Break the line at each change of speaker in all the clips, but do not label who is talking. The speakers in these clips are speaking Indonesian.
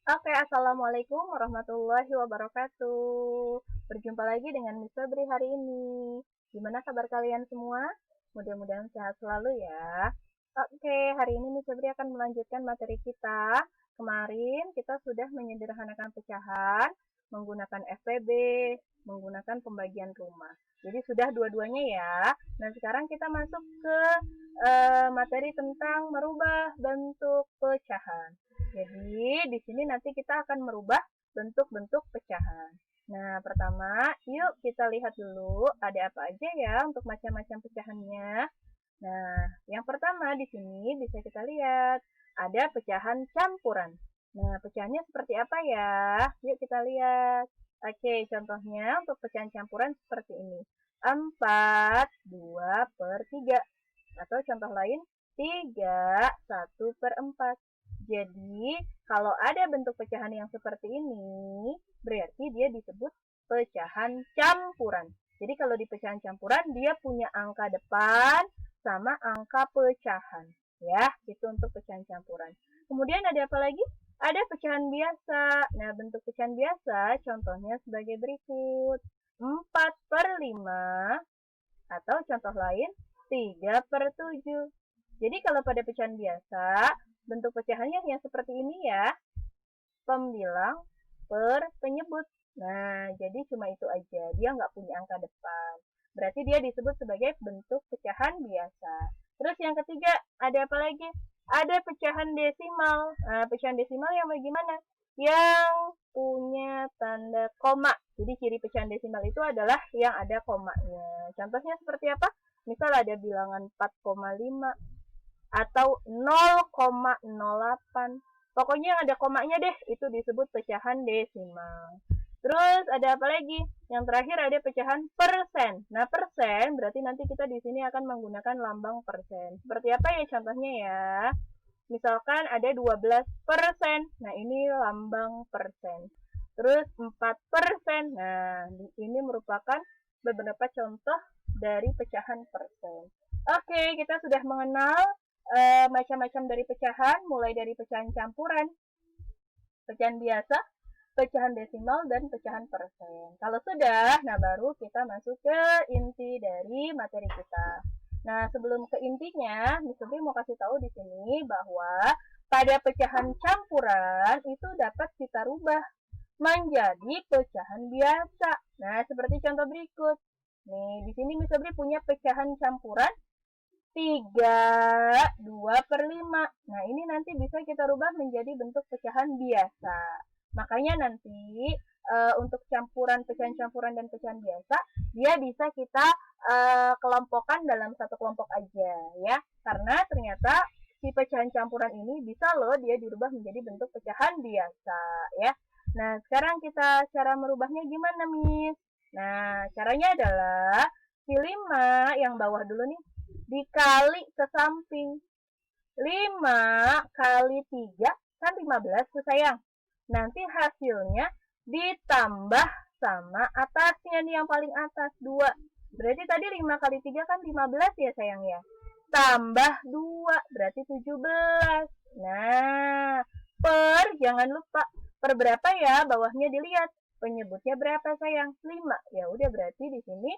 Oke, assalamualaikum warahmatullahi wabarakatuh. Berjumpa lagi dengan Miss Febri hari ini. Gimana kabar kalian semua? Mudah-mudahan sehat selalu ya. Oke, hari ini Miss Febri akan melanjutkan materi kita. Kemarin kita sudah menyederhanakan pecahan menggunakan FPB, menggunakan pembagian rumah. Jadi sudah dua-duanya ya. Nah, sekarang kita masuk ke materi tentang merubah bentuk pecahan. Jadi, di sini nanti kita akan merubah bentuk-bentuk pecahan. Nah, pertama, yuk kita lihat dulu ada apa aja ya untuk macam-macam pecahannya. Nah, yang pertama di sini bisa kita lihat ada pecahan campuran. Nah, pecahannya seperti apa ya? Yuk kita lihat. Oke, contohnya untuk pecahan campuran seperti ini. 4, 2 per 3. Atau contoh lain, 3, 1/4. Jadi, kalau ada bentuk pecahan yang seperti ini, berarti dia disebut pecahan campuran. Jadi, kalau di pecahan campuran, dia punya angka depan sama angka pecahan. Ya, itu untuk pecahan campuran. Kemudian ada apa lagi? Ada pecahan biasa. Nah, bentuk pecahan biasa contohnya sebagai berikut. 4/5 atau contoh lain 3/7. Jadi kalau pada pecahan biasa, bentuk pecahannya yang seperti ini ya, pembilang per penyebut. Nah, jadi cuma itu aja. Dia nggak punya angka depan. Berarti dia disebut sebagai bentuk pecahan biasa. Terus yang ketiga, ada apa lagi? Ada pecahan desimal. Nah, pecahan desimal yang bagaimana? Yang punya tanda koma. Jadi ciri pecahan desimal itu adalah yang ada komanya. Contohnya seperti apa? Misal ada bilangan 4,5 atau 0,08. Pokoknya yang ada komanya deh, itu disebut pecahan desimal. Terus ada apa lagi? Yang terakhir ada pecahan persen. Nah, persen berarti nanti kita di sini akan menggunakan lambang persen. Seperti apa ya contohnya ya? Misalkan ada 12%. Nah, ini lambang persen. Terus 4%. Nah, ini merupakan beberapa contoh dari pecahan persen. Oke, kita sudah mengenal macam-macam dari pecahan, mulai dari pecahan campuran, pecahan biasa, pecahan desimal, dan pecahan persen. Kalau sudah, nah baru kita masuk ke inti dari materi kita. Nah, sebelum ke intinya, Miss Subri mau kasih tahu di sini bahwa pada pecahan campuran itu dapat kita rubah menjadi pecahan biasa. Nah, seperti contoh berikut. Nih, di sini Miss Subri punya pecahan campuran 3, 2/5. Nah, ini nanti bisa kita rubah menjadi bentuk pecahan biasa. Makanya nanti untuk pecahan campuran dan pecahan biasa, dia bisa kita kelompokkan dalam satu kelompok aja ya. Karena ternyata si pecahan campuran ini bisa loh dia dirubah menjadi bentuk pecahan biasa ya. Nah, sekarang kita cara merubahnya gimana, Miss? Nah, caranya adalah si 5 yang bawah dulu nih dikali ke samping. 5 kali 3 kan 15 tuh sayang. Nanti hasilnya ditambah sama atasnya nih yang paling atas 2. Berarti tadi 5 kali 3 kan 15 ya sayang ya. Tambah 2 berarti 17. Nah, jangan lupa per berapa ya bawahnya dilihat. Penyebutnya berapa sayang? 5. Ya udah berarti di sini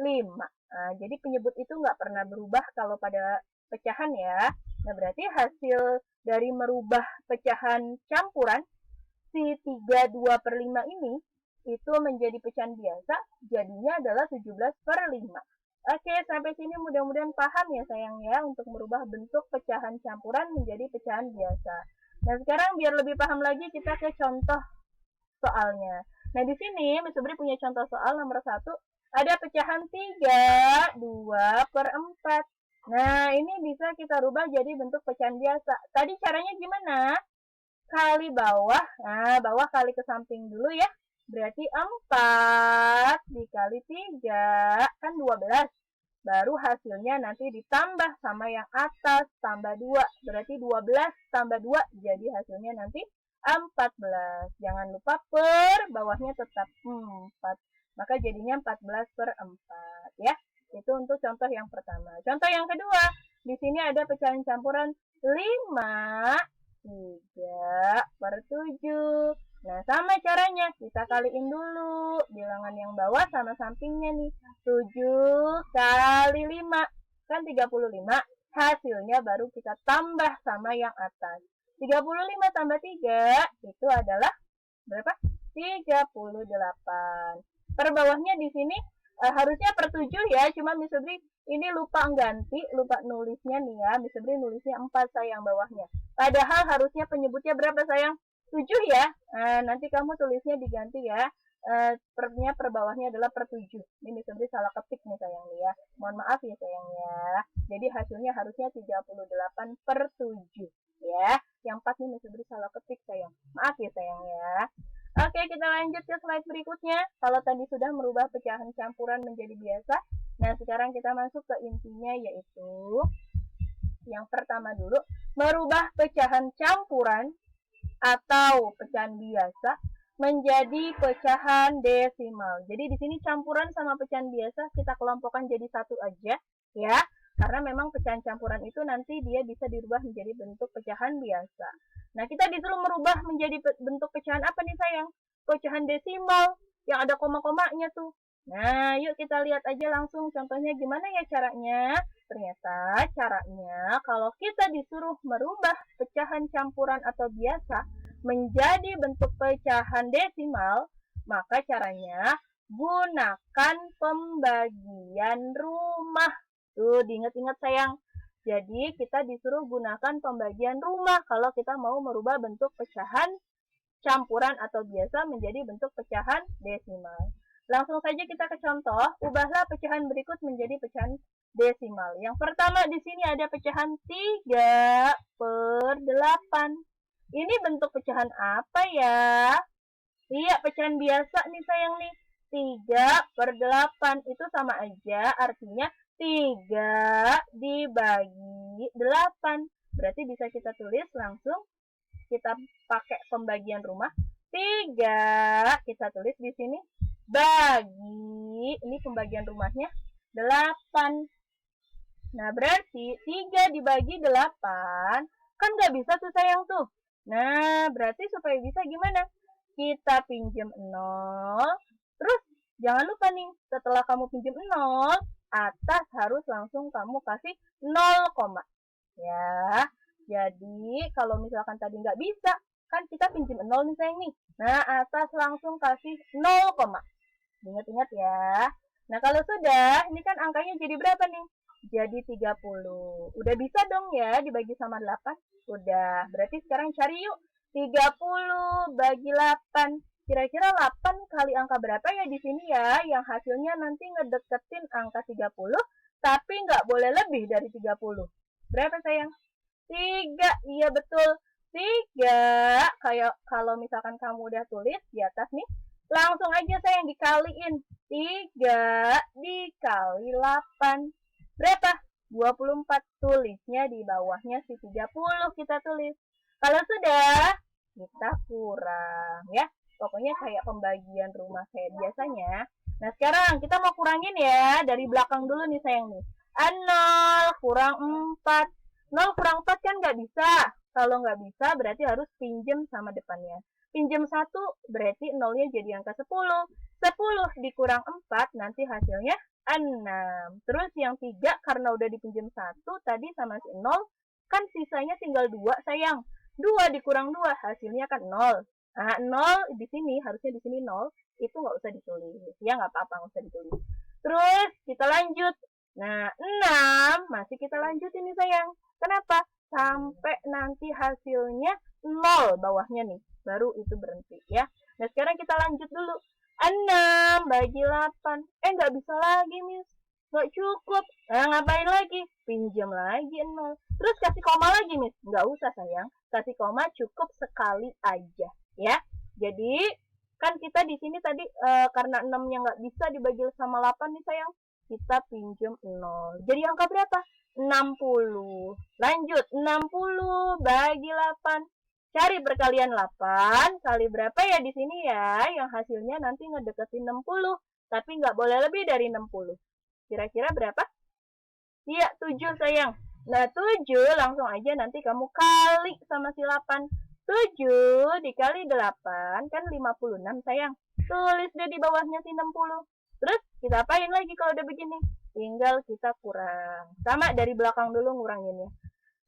5. Nah, jadi penyebut itu nggak pernah berubah kalau pada pecahan ya. Nah, berarti hasil dari merubah pecahan campuran si 3/2/5 ini itu menjadi pecahan biasa, jadinya adalah 17/5. Oke, sampai sini mudah-mudahan paham ya sayang ya untuk merubah bentuk pecahan campuran menjadi pecahan biasa. Nah, sekarang biar lebih paham lagi kita ke contoh soalnya. Nah, di sini Miss Subri punya contoh soal nomor 1. Ada pecahan 3, 2/4. Nah, ini bisa kita rubah jadi bentuk pecahan biasa. Tadi caranya gimana? Kali bawah. Nah, bawah kali ke samping dulu ya. Berarti 4 dikali 3 kan 12. Baru hasilnya nanti ditambah sama yang atas tambah 2. Berarti 12 tambah 2 jadi hasilnya nanti 14. Jangan lupa per bawahnya tetap 4. Maka jadinya 14/4 ya. Itu untuk contoh yang pertama. Contoh yang kedua, di sini ada pecahan campuran 5 3/7. Nah, sama caranya. Kita kaliin dulu. Bilangan yang bawah sama sampingnya nih. 7 kali 5. Kan 35. Hasilnya baru kita tambah sama yang atas. 35 tambah 3 itu adalah berapa? 38. Per bawahnya di sini harusnya per 7 ya. Cuma Miss Febri ini lupa nulisnya nih ya. Miss Febri nulisnya 4 sayang bawahnya. Padahal harusnya penyebutnya berapa sayang? 7 ya. Nanti kamu tulisnya diganti ya. Per bawahnya adalah per 7. Ini Miss Febri salah ketik nih sayang nih ya. Mohon maaf ya sayang ya. Jadi hasilnya harusnya 38/7 ya. Yang 4 nih Miss Febri salah ketik sayang. Maaf ya sayang ya. Oke, kita lanjut ke slide berikutnya. Kalau tadi sudah merubah pecahan campuran menjadi biasa, nah sekarang kita masuk ke intinya, yaitu yang pertama dulu, merubah pecahan campuran atau pecahan biasa menjadi pecahan desimal. Jadi di sini campuran sama pecahan biasa kita kelompokkan jadi satu aja ya. Karena memang pecahan campuran itu nanti dia bisa dirubah menjadi bentuk pecahan biasa. Nah, kita disuruh merubah menjadi bentuk pecahan apa nih sayang? Pecahan desimal yang ada koma-komanya tuh. Nah, yuk kita lihat aja langsung contohnya gimana ya caranya. Ternyata caranya kalau kita disuruh merubah pecahan campuran atau biasa menjadi bentuk pecahan desimal, maka caranya gunakan pembagian rumah. Tuh, diingat-ingat sayang. Jadi kita disuruh gunakan pembagian rumah kalau kita mau merubah bentuk pecahan campuran atau biasa menjadi bentuk pecahan desimal. Langsung saja kita ke contoh. Ubahlah pecahan berikut menjadi pecahan desimal. Yang pertama di sini ada pecahan 3/8. Ini bentuk pecahan apa ya? Iya, pecahan biasa nih sayang nih. 3/8 itu sama aja, artinya 3 dibagi 8. Berarti bisa kita tulis langsung, kita pakai pembagian rumah. 3 kita tulis di sini bagi, ini pembagian rumahnya 8. Nah, berarti 3 dibagi 8 kan nggak bisa tuh sayang tuh. Nah, berarti supaya bisa gimana? Kita pinjam 0. Terus jangan lupa nih, setelah kamu pinjam 0, atas harus langsung kamu kasih 0, ya. Jadi kalau misalkan tadi nggak bisa, kan kita pinjam 0 nih sayang nih. Nah, atas langsung kasih 0, ingat-ingat ya. Nah, kalau sudah, ini kan angkanya jadi berapa nih? Jadi 30. Udah bisa dong ya dibagi sama 8? Udah. Berarti sekarang cari yuk. 30 bagi 8. Kira-kira 8 kali angka berapa ya di sini ya? Yang hasilnya nanti ngedeketin angka 30, tapi nggak boleh lebih dari 30. Berapa sayang? 3. Iya betul. 3. Kayak kalau misalkan kamu udah tulis di atas nih, langsung aja sayang dikaliin. 3 dikali 8. Berapa? 24. Tulisnya di bawahnya si 30 kita tulis. Kalau sudah, kita kurang ya. Pokoknya kayak pembagian rumah kayak biasanya. Nah, sekarang kita mau kurangin ya. Dari belakang dulu nih sayang nih. 0 kurang 4. 0 kurang 4 kan nggak bisa. Kalau nggak bisa berarti harus pinjem sama depannya. Pinjem 1 berarti 0-nya jadi angka 10. 10 dikurang 4 nanti hasilnya 6. Terus yang 3 karena udah dipinjam 1 tadi sama si 0. Kan sisanya tinggal 2 sayang. 2 dikurang 2 hasilnya kan 0. Nah, 0 di sini, harusnya di sini 0, itu nggak usah ditulis. Ya, nggak apa-apa, nggak usah ditulis. Terus, kita lanjut. Nah, 6, masih kita lanjut ini sayang. Kenapa? Sampai nanti hasilnya 0 bawahnya nih. Baru itu berhenti ya. Nah, sekarang kita lanjut dulu. 6 bagi 8. Nggak bisa lagi, Miss. Nggak cukup. Nah, ngapain lagi? Pinjam lagi 0. Terus kasih koma lagi, Miss. Nggak usah sayang. Kasih koma cukup sekali aja. Ya, jadi kan kita di sini tadi karena 6-nya nggak bisa dibagi sama 8 nih sayang, kita pinjam 0. Jadi angka berapa? 60. Lanjut, 60 bagi 8. Cari perkalian 8 kali berapa ya di sini ya, yang hasilnya nanti ngedeketin 60, tapi nggak boleh lebih dari 60. Kira-kira berapa? Iya, 7 sayang. Nah, 7 langsung aja nanti kamu kali sama si 8. 7 dikali 8 kan 56 sayang. Tulis deh di bawahnya si 60. Terus kita apain lagi kalau udah begini? Tinggal kita kurang. Sama dari belakang dulu nguranginnya.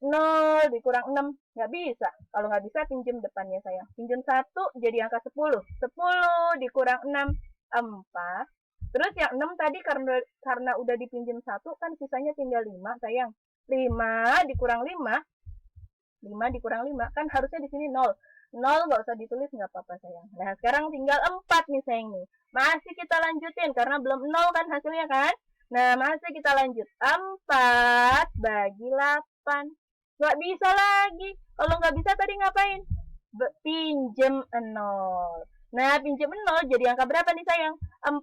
0 dikurang 6. Nggak bisa. Kalau nggak bisa pinjem depannya sayang. Pinjem 1 jadi angka 10. 10 dikurang 6. 4. Terus yang 6 tadi karena udah dipinjem 1 kan sisanya tinggal 5 sayang. 5 dikurang 5. 5 dikurang 5 kan harusnya di sini 0. 0 nggak usah ditulis nggak apa-apa sayang. Nah sekarang tinggal 4 nih sayang nih. Masih kita lanjutin karena belum 0 kan hasilnya kan. Nah masih kita lanjut. 4 bagi 8. Nggak bisa lagi. Kalau nggak bisa tadi ngapain? Pinjem 0. Nah pinjem 0 jadi angka berapa nih sayang? 40.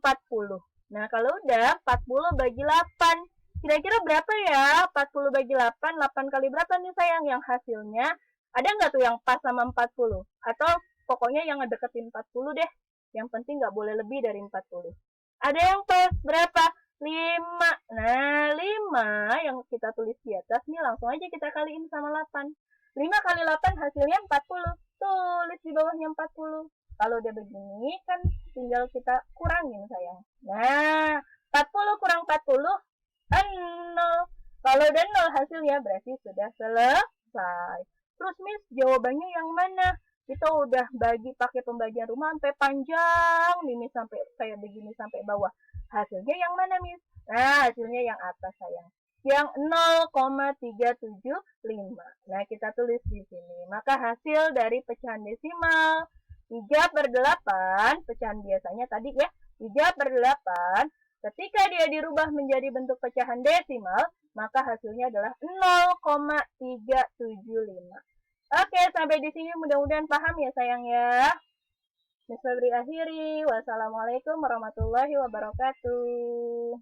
Nah kalau udah 40 bagi 8. Kira-kira berapa ya? 40 bagi 8, 8 kali berapa nih sayang yang hasilnya? Ada nggak tuh yang pas sama 40? Atau pokoknya yang ngedeketin 40 deh. Yang penting nggak boleh lebih dari 40. Ada yang pas berapa? 5. Nah, 5 yang kita tulis di atas nih langsung aja kita kaliin sama 8. 5 kali 8 hasilnya 40. Tulis di bawahnya 40. Kalau udah begini kan tinggal kita kurangin sayang. Nah, 40 kurang 40 0. Kalau udah 0 hasilnya berarti sudah selesai. Terus Miss, jawabannya yang mana? Kita udah bagi pakai pembagian rumah sampai panjang nih Miss, sampai kayak begini sampai bawah. Hasilnya yang mana Miss? Nah, hasilnya yang atas sayang. Yang 0,375. Nah, kita tulis di sini. Maka hasil dari pecahan desimal 3/8, pecahan biasanya tadi ya, 3/8, ketika dia dirubah menjadi bentuk pecahan desimal, maka hasilnya adalah 0,375. Oke, sampai di sini mudah-mudahan paham ya sayang ya. Miss Febri akhiri. Wassalamualaikum warahmatullahi wabarakatuh.